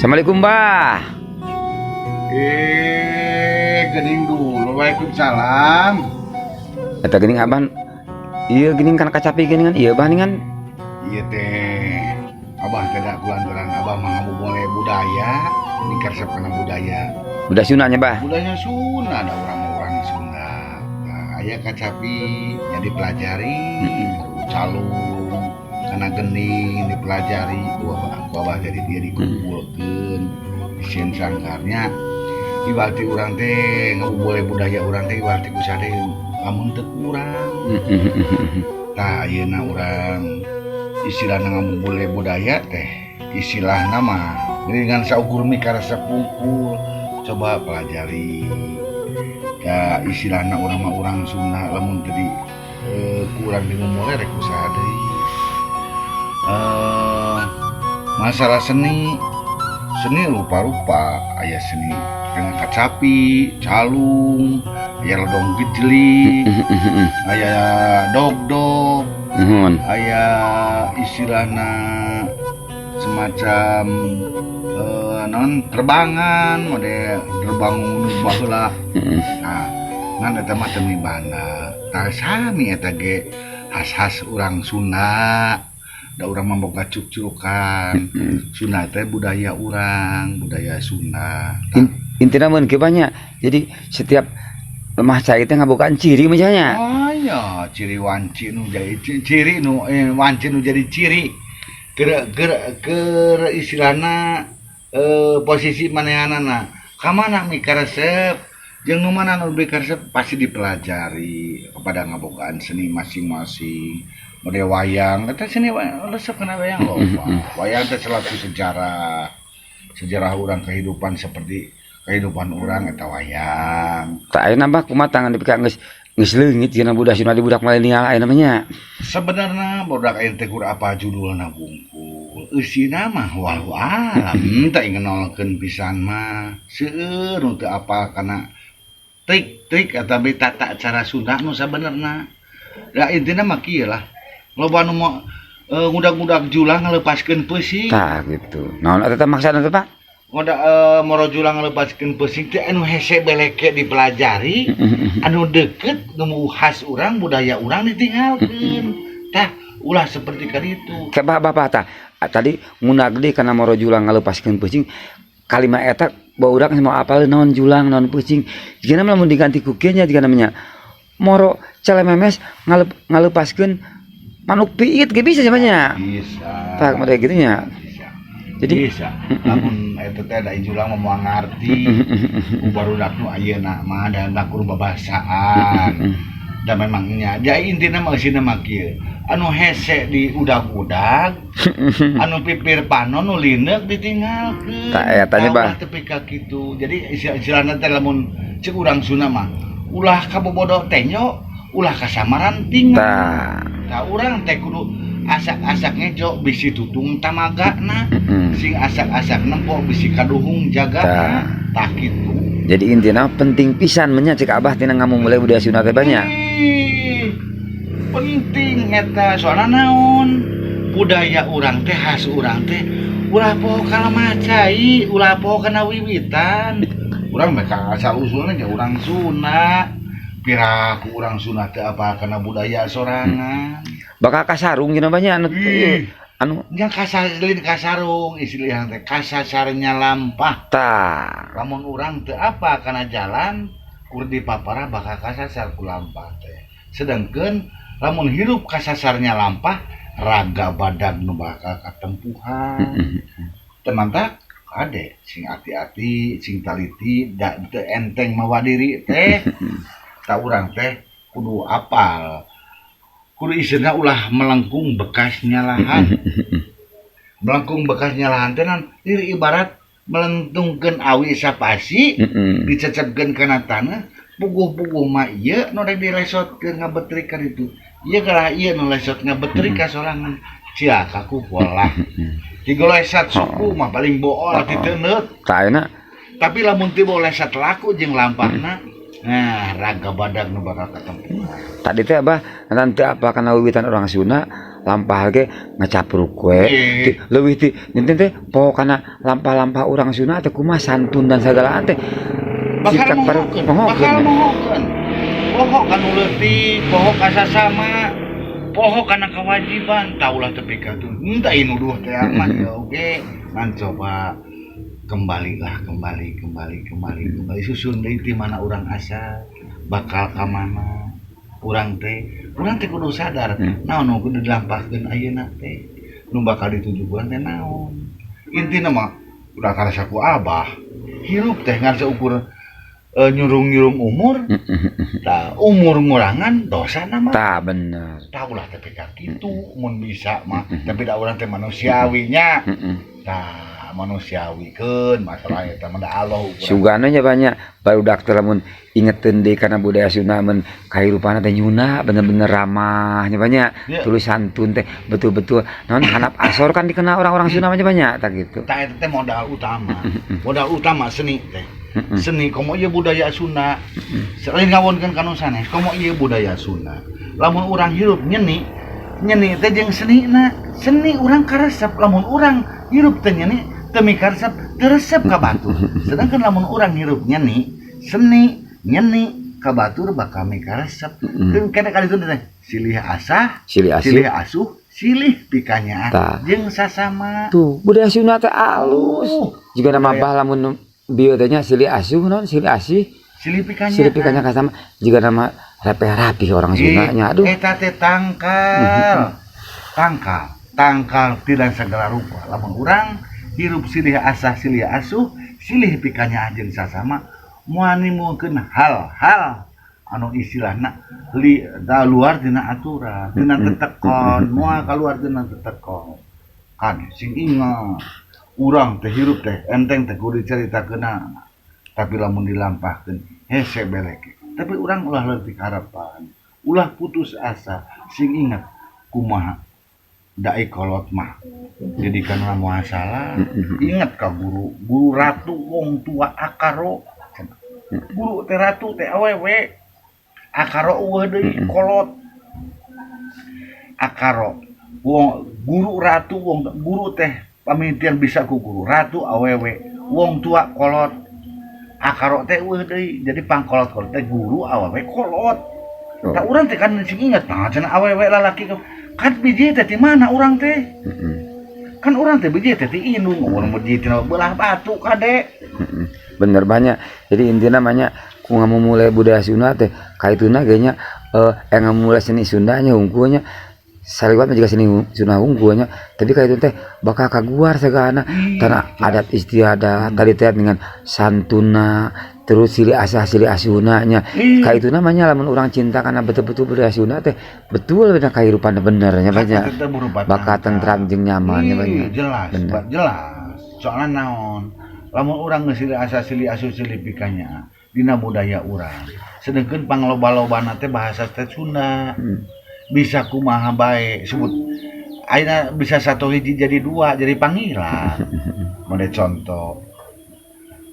Assalamualaikum, Mbah. Gening dulu. Waalaikumsalam. Eta geuning Abah. Ieu geuning kan kacapi geuningan ieu Bah ningan. Iya teh. Abah tidak kulantaran abah mah boleh budaya. Ini karsep kana budaya. Udah sunahnya, Bah. Budaya Sunda ada orang-orang Sunda. Nah, aya kacapi yang dipelajari, calung, kana gening dipelajari. Abah jadi dia dikumpulkeun. Sieun sangkarnya iwati urang teh ngaboleh budaya urang teh iwati ku sade lamun teu kurang. Tah ayeuna urang istilahna ngaboleh budaya teh istilahna mah dengan saukur mikarasa pungkul coba pelajari. Ya istilahna urang mah urang Sunda lamun teu kurang dimulai rek usaha deui. Masalah seni rupa-rupa aya seni dengan kacapi, calung, aya lodong gejli, aya dog-dog, aya istilahna semacam non terbangan mode terbang baheula. Nah, ngan eta mah teu mibana. Tah sami eta ge khas-khas urang Sunda. Da urang mamboga cuk-cukan. Sunda teh budaya urang, budaya Sunda. Intina mun kieu banyak. Jadi setiap lemah cai teh ngabogaan ciri misalnya. Oh iya, ciri wanci nu jadi ciri nu wanci nu jadi ciri. Keur istilahna posisi manehanana. Ka mana mikaresep jeung nu mana nu bikaresep pasti dipelajari kepada ngabogaan seni masing-masing. Model wayang, eta seni resep kana wayang loba. Wayang teh selaku sejarah urang kehidupan seperti kehidupan urang eta wayang. Tak ayeuna Mbah kumaha tangan dipika geus leungit cenah budak Sunda di budak milenial aya namanya. Sebenarnya budak ayeuna teh kur apa judulna bungkul. Eusina mah walau alam teh ngenolkeun pisan mah. Seueur nu teu apa kana trik-trik atawi tata cara Sunda nu sabenerna. Da intina mah kieu lah. Loba nu ngudag-ngudag julang ngalepaskeun peusing. Tah gitu. Naon eta maksudna teh, Pak? Ngoda moro julang ngalepaskeun peusing teh anu hese beleke dipelajari, anu deukeut nu khas urang budaya urang ditinggalkeun. Tah ulah seperti kaditu. Ke Bapak tah. Tadi ngunag deui kana moro julang ngalepaskeun peusing. Kalimat eta baurang mau apal naon julang naon peusing. Jigana lamun diganti ku kieu nya jiga namanya moro celememes ngalepaskeun manuk piit ge bisa sebenarnya. Bisa. Tak model gitu nya. Bisa. Jadi bisa. Namun eta teh da julang moal ngarti. Barudak nu ayeuna mah da lakur babasaan. Da memangnya jadi intina mah eusina mah kieu. Anu hese di udag-udag, anu pipir panon nu lineuk ditinggalkeun. Tak eta nya Bah. Tapi ka kitu. Jadi istilahna teh lamun ceuk urang Sunda mah ulah kabobodo tenyo, ulah kasamaran tinggal. Tah urang teh kudu asak-asak ngejo bisi tutung tamagana. Sing asak-asak nempo bisi kaduhung jagana. Tah kitu. Jadi intinya penting pisan menya cek Abah tina ngamumulai budaya Sunda teh banyak. Penting eta soalna naon? Budaya urang teh khas urang teh ulah poho kana macai, ulah poho kana wiwitan. Urang mereka asal usulna ge urang Sunda. Piraku urang Sunda teh apa kana budaya sorangan. Bakal kasarung cenah banyak anu nya kasarung istilahna teh kasasarnya lampah. tah. Lamun urang teu apa kana jalan kur di papara bakal kasasar ku lampah teh. Sedengkeun lamun hirup kasasarnya lampah raga badag nu bakal katempuhan. Teman-teman ade sing hati-hati sing taliti da teu enteng mawa diri teh. Ta urang teh kudu apal. Kudu istilahna ulah melengkung bekasnya lahan. Melengkung bekasnya lahan teh nan ibarat melentungkeun awi sapasi dicecepkeun kana tanah puguh-puguh mah ieu nu rek dilesotkeun ngabetrik ka ditu. Ieu kalah ieu nu lesot ngabetrik ka sorangan. Cia kaku pola. Digolesat suku mah paling bool ti teuneut. Tah ayeuna Tapi lamun teu lesat laku jeung lampahna Nah, raga badag nu bakal ketemu. tadi teh Abah nanti apa kana wiwitan orang Sunda lampah ge ngacapruk we. Leuwih ti nyenten teh poho kana lampah-lampah urang Sunda teh kumaha santun dan segala teh. Bakal mohokeun, poho kanu leutik, poho ka sasama, poho kana kewajiban, taulah tepi ka tuh. Entah nuduh teh amat ya oge, ngan coba kembali susun deui ti mana urang asal, bakal ka mana. Urang teh kudu sadar naon nu kudu dilampahkeun ayeuna teh. Nu bakal ditujukeun teh naon. Intina mah udah karasa ku Abah, hirup teh ngan seukur nyurung umur, tah umur ngurangan dosa nama. Tah bener. Tah ulah teh ka kitu mun bisa mah, tapi da urang teh manusiawinya. Tah manusiawikeun masalah eta mah da Allah ukuran. Sugana nya banyak barudak teh lamun ingeteun deui kana budaya Sunda mun kahirupana teh nyuna bener-bener ramah nya banyak. Tulis santun teh betul-betul naon hanap asor kan dikenal orang-orang Sunda mah banyak tah gitu. Tah eta teh modal utama. Modal utama seni teh. Seni komo ieu budaya Sunda. Selain ngawonkeun kanu sanes, komo ieu budaya Sunda. Lamun urang hirup nyeni teh jeung senina. Seni urang karesep, lamun urang hirup teh nyeni teu mikaresep teu resep ka batur. Sedangkan lamun urang hirup nyeni, seni nyeni ka batur bakal mikaresep. Kene kali itu teh silih asah, silih asuh, silih pikanyaan jeung sasama. Tuh, budaya Sunda teh alus. Juga nama bah lamun bieu teh nya silih asuh naon silih asih, silih pikanya kasama. Juga nama rapi orang Sunda nya. Aduh. Eta teh tangkal. Tangkal tidak segala rupa. Lamun urang hirup silih asah silih asuh, silih pikanya jeung sasama moal nimukeun hal-hal anu istilahna luar dina aturan, dina tetekon, moal kaluar dina tetekon. Kan sing ingat urang teh hirup teh enteng teh kudu dicaritakeunna. Tapi lamun dilampahkeun hese belek. Tapi urang ulah leutik harapan, ulah putus asa, sing ingat kumaha dai kolot mah jadikan moal salah. Ingat ka guru ratu wong tua akaro. Guru teh ratu teh awewe. Akaro eueuh deui kolot. Akaro wong guru ratu wong guru teh pamimitian bisa ku guru ratu awewe wong tua kolot. Akaro teh eueuh deui jadi pangkolot-kolot teh guru awewe kolot. Tah urang teh kan sing inget nah cenah awewe lalaki kan biji teh di mana urang teh? Kan urang teh biji teh di indung, urang biji teh belah batu kade. Bener banyak. Jadi intinya namanya ku ngamumule budaya Sunda teh kaituna ge nya ngamumule seni Sunda nya hungkunya saliwat juga seni Sunda hungkunya. Tapi kaitu teh bakal kaguar sagana tanah adat istiadat tadi teh dengan santuna terus silih asah silih asuna nya. Kaitu namanya lamun urang cinta kana betul-betul budaya Sunda teh betul bener kahirupan benernya banyak. Bakal tentram jeung nyaman nya banyak. Jelas. Soalnya naon? Lamun urang geus silih asah silih asuh silih pikanya dina budaya urang. Sedengkeun pangloba-lobana teh bahasa teh Sunda. Bisa kumaha bae sebut ayeuna bisa satu hiji jadi dua jadi panggilan. Mode contoh.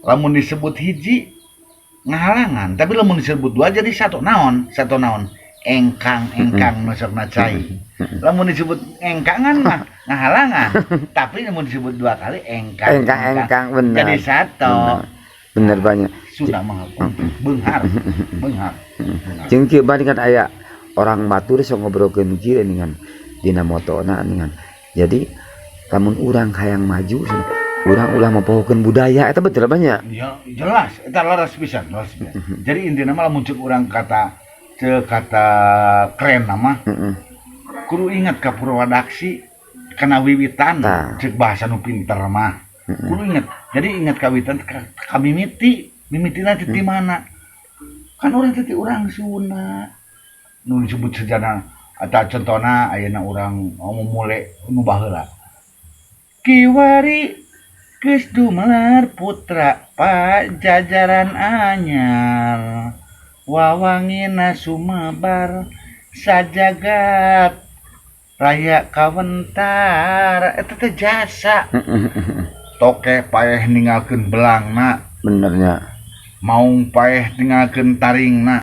Lamun disebut hiji ngahalangan, tapi lamun disebut dua jadi satu naon? Engkang nosokna cai. Lamun disebut engkangan mah ngahalangan, tapi lamun disebut dua kali engkang bener. Jadi satu. Bener banyak. Sudah mah beunghar. Jeung kieu bandingan aya orang batur sok ngobrolkeun kieu ningan dina motona ningan. Jadi lamun urang hayang maju urang ulah mempohokeun budaya eta betul banyak. Ya jelas eta laras pisan. Jadi intina mah lamun ceuk urang kata keren nama kudu ingat ka Purwadaksi kana wiwitan ceuk bahasa nu pinter mah kudu ingat. Jadi ingat ka wiwitan ka mimitina teh di mana kan urang teh urang Sunda nu disebut sejarah eta contohna ayeuna urang mulai nu baheula kiwari geus dumelar putra pajajaran anyar wawangina sumebar sajagat raya kawentar eta teh jasa toke paeh ninggalkeun belangna benernya maung paeh ninggalkeun taringna